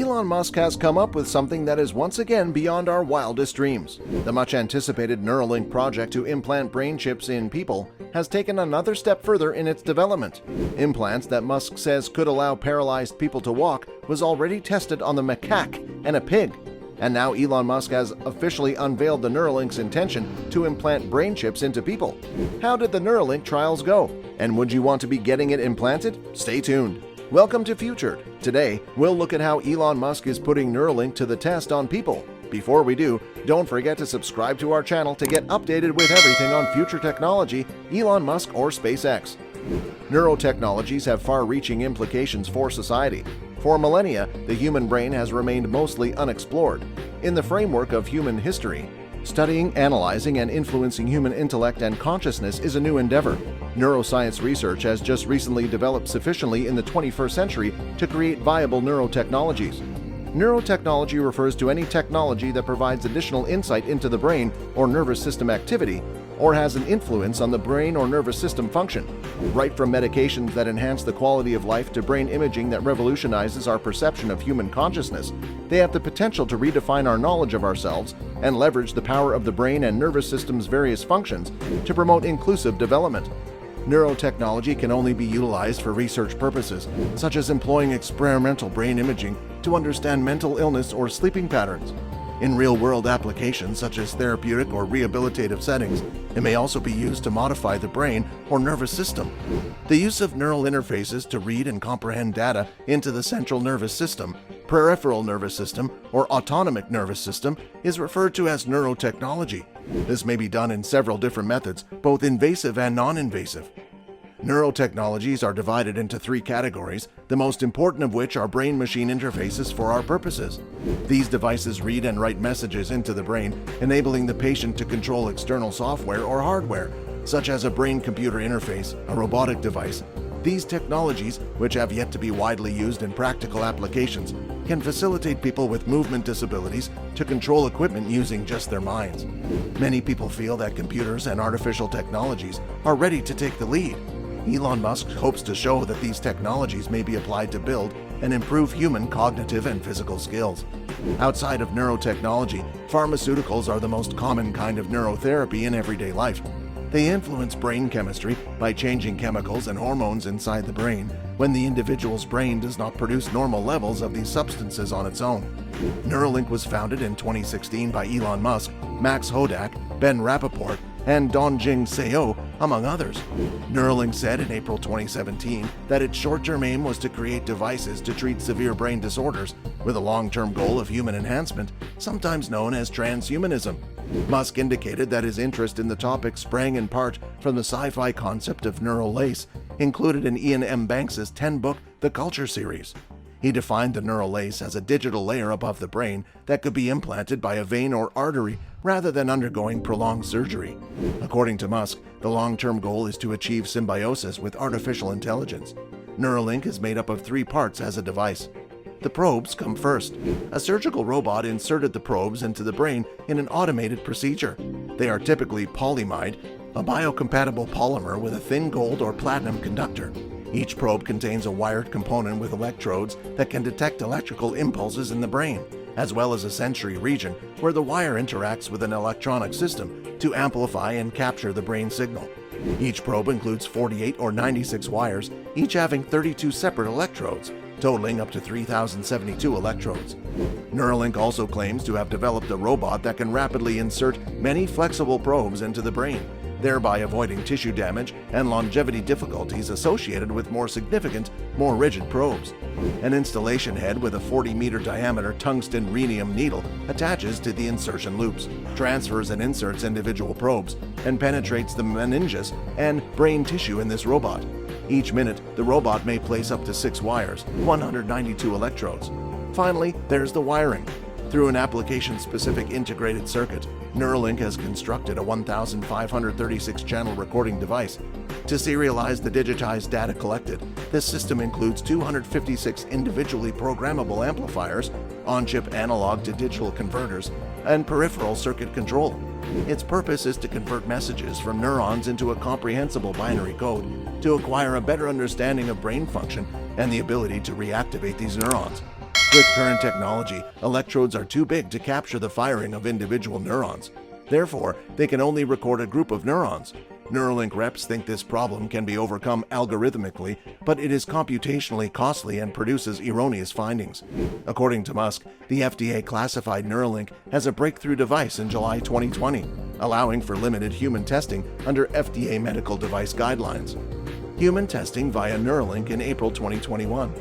Elon Musk has come up with something that is once again beyond our wildest dreams. The much-anticipated Neuralink project to implant brain chips in people has taken another step further in its development. Implants that Musk says could allow paralyzed people to walk was already tested on the macaque and a pig. And now Elon Musk has officially unveiled the Neuralink's intention to implant brain chips into people. How did the Neuralink trials go? And would you want to be getting it implanted? Stay tuned. Welcome to Futured. Today, we'll look at how Elon Musk is putting Neuralink to the test on people. Before we do, don't forget to subscribe to our channel to get updated with everything on future technology, Elon Musk or SpaceX. Neurotechnologies have far-reaching implications for society. For millennia, the human brain has remained mostly unexplored. In the framework of human history, studying, analyzing, and influencing human intellect and consciousness is a new endeavor. Neuroscience research has just recently developed sufficiently in the 21st century to create viable neurotechnologies. Neurotechnology refers to any technology that provides additional insight into the brain or nervous system activity, or has an influence on the brain or nervous system function. Right from medications that enhance the quality of life to brain imaging that revolutionizes our perception of human consciousness, they have the potential to redefine our knowledge of ourselves and leverage the power of the brain and nervous system's various functions to promote inclusive development. Neurotechnology can only be utilized for research purposes, such as employing experimental brain imaging to understand mental illness or sleeping patterns. In real-world applications such as therapeutic or rehabilitative settings, it may also be used to modify the brain or nervous system. The use of neural interfaces to read and comprehend data into the central nervous system, peripheral nervous system, or autonomic nervous system is referred to as neurotechnology. This may be done in several different methods, both invasive and non-invasive. Neurotechnologies are divided into three categories, the most important of which are brain-machine interfaces for our purposes. These devices read and write messages into the brain, enabling the patient to control external software or hardware, such as a brain-computer interface, a robotic device. These technologies, which have yet to be widely used in practical applications, can facilitate people with movement disabilities to control equipment using just their minds. Many people feel that computers and artificial technologies are ready to take the lead. Elon Musk hopes to show that these technologies may be applied to build and improve human cognitive and physical skills. Outside of neurotechnology, pharmaceuticals are the most common kind of neurotherapy in everyday life. They influence brain chemistry by changing chemicals and hormones inside the brain when the individual's brain does not produce normal levels of these substances on its own. Neuralink was founded in 2016 by Elon Musk, Max HODAK, Ben RAPOPORT, and DONGJIN, among others. Neuralink said in April 2017 that its short-term aim was to create devices to treat severe brain disorders with a long-term goal of human enhancement, sometimes known as transhumanism. Musk indicated that his interest in the topic sprang in part from the sci-fi concept of neural lace, included in Ian M. Banks's 10-book The Culture series. He defined the neural lace as a digital layer above the brain that could be implanted by a vein or artery rather than undergoing prolonged surgery. According to Musk, the long-term goal is to achieve symbiosis with artificial intelligence. Neuralink is made up of three parts as a device. The probes come first. A surgical robot inserted the probes into the brain in an automated procedure. They are typically polyimide, a biocompatible polymer with a thin gold or platinum conductor. Each probe contains a wired component with electrodes that can detect electrical impulses in the brain, as well as a sensory region where the wire interacts with an electronic system to amplify and capture the brain signal. Each probe includes 48 or 96 wires, each having 32 separate electrodes, totaling up to 3,072 electrodes. Neuralink also claims to have developed a robot that can rapidly insert many flexible probes into the brain, thereby avoiding tissue damage and longevity difficulties associated with more significant, more rigid probes. An installation head with a 40-meter diameter tungsten-rhenium needle attaches to the insertion loops, transfers and inserts individual probes, and penetrates the meninges and brain tissue in this robot. Each minute, the robot may place up to 6 wires, 192 electrodes. Finally, there's the wiring. Through an application-specific integrated circuit, Neuralink has constructed a 1,536-channel recording device. To serialize the digitized data collected, this system includes 256 individually programmable amplifiers, on-chip analog-to-digital converters, and peripheral circuit control. Its purpose is to convert messages from neurons into a comprehensible binary code to acquire a better understanding of brain function and the ability to reactivate these neurons. With current technology, electrodes are too big to capture the firing of individual neurons. Therefore, they can only record a group of neurons. Neuralink reps think this problem can be overcome algorithmically, but it is computationally costly and produces erroneous findings. According to Musk, the FDA classified Neuralink as a breakthrough device in July 2020, allowing for limited human testing under FDA medical device guidelines. Human testing via Neuralink in April 2021.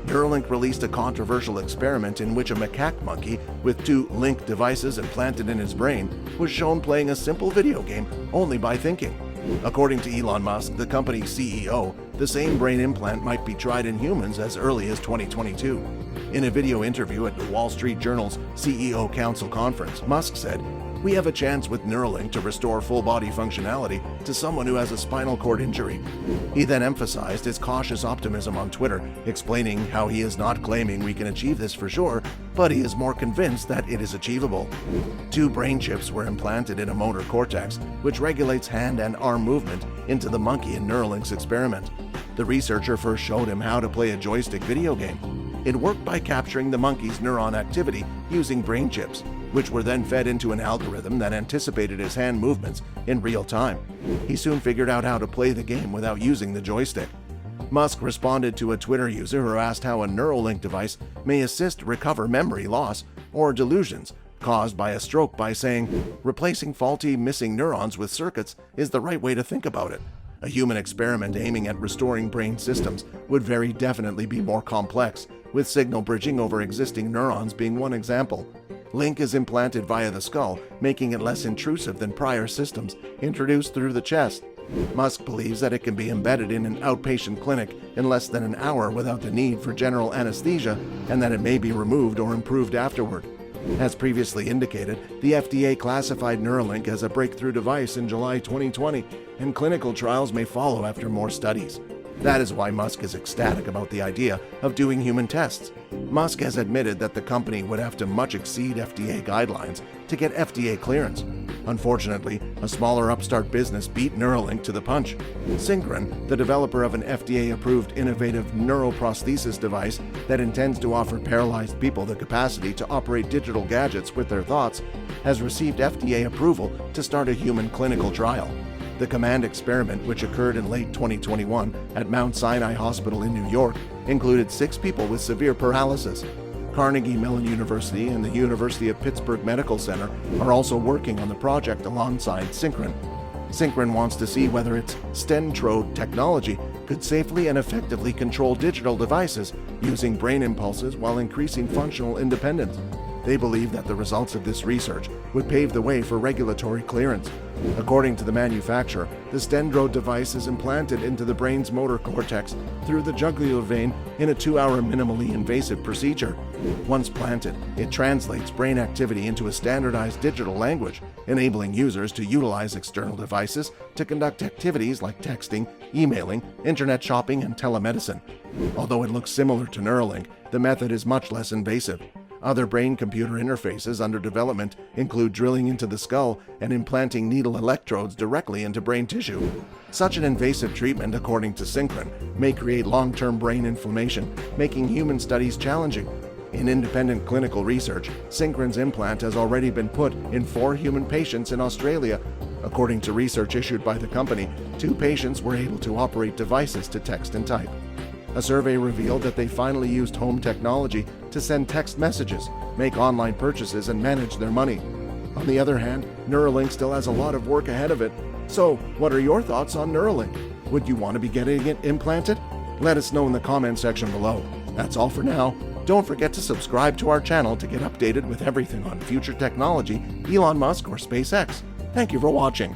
Neuralink released a controversial experiment in which a macaque monkey with 2 Link devices implanted in his brain was shown playing a simple video game only by thinking. According to Elon Musk, the company's CEO, the same brain implant might be tried in humans as early as 2022. In a video interview at the Wall Street Journal's CEO Council conference, Musk said, "We have a chance with Neuralink to restore full-body functionality to someone who has a spinal cord injury." He then emphasized his cautious optimism on Twitter, explaining how he is not claiming we can achieve this for sure, but he is more convinced that it is achievable. 2 brain chips were implanted in a motor cortex, which regulates hand and arm movement, into the monkey in Neuralink's experiment. The researcher first showed him how to play a joystick video game. It worked by capturing the monkey's neuron activity using brain chips, which were then fed into an algorithm that anticipated his hand movements in real time. He soon figured out how to play the game without using the joystick. Musk responded to a Twitter user who asked how a Neuralink device may assist recover memory loss or delusions caused by a stroke by saying, "Replacing faulty missing neurons with circuits is the right way to think about it. A human experiment aiming at restoring brain systems would very definitely be more complex, with signal bridging over existing neurons being one example. Link is implanted via the skull, making it less intrusive than prior systems introduced through the chest." Musk believes that it can be embedded in an outpatient clinic in less than an hour without the need for general anesthesia, and that it may be removed or improved afterward. As previously indicated, the FDA classified Neuralink as a breakthrough device in July 2020, and clinical trials may follow after more studies. That is why Musk is ecstatic about the idea of doing human tests. Musk has admitted that the company would have to much exceed FDA guidelines to get FDA clearance. Unfortunately, a smaller upstart business beat Neuralink to the punch. Synchron, the developer of an FDA-approved innovative neuroprosthesis device that intends to offer paralyzed people the capacity to operate digital gadgets with their thoughts, has received FDA approval to start a human clinical trial. The COMMAND experiment, which occurred in late 2021 at Mount Sinai Hospital in New York, included 6 people with severe paralysis. Carnegie Mellon University and the University of Pittsburgh Medical Center are also working on the project alongside Synchron. Synchron wants to see whether its Stentrode technology could safely and effectively control digital devices using brain impulses while increasing functional independence. They believe that the results of this research would pave the way for regulatory clearance. According to the manufacturer, the Stentrode device is implanted into the brain's motor cortex through the jugular vein in a 2-hour minimally invasive procedure. Once planted, it translates brain activity into a standardized digital language, enabling users to utilize external devices to conduct activities like texting, emailing, internet shopping, and telemedicine. Although it looks similar to Neuralink, the method is much less invasive. Other brain-computer interfaces under development include drilling into the skull and implanting needle electrodes directly into brain tissue. Such an invasive treatment, according to Synchron, may create long-term brain inflammation, making human studies challenging. In independent clinical research, Synchron's implant has already been put in 4 human patients in Australia. According to research issued by the company, 2 patients were able to operate devices to text and type. A survey revealed that they finally used home technology to send text messages, make online purchases, and manage their money. On the other hand, Neuralink still has a lot of work ahead of it. So, what are your thoughts on Neuralink? Would you want to be getting it implanted? Let us know in the comment section below. That's all for now. Don't forget to subscribe to our channel to get updated with everything on future technology, Elon Musk, or SpaceX. Thank you for watching.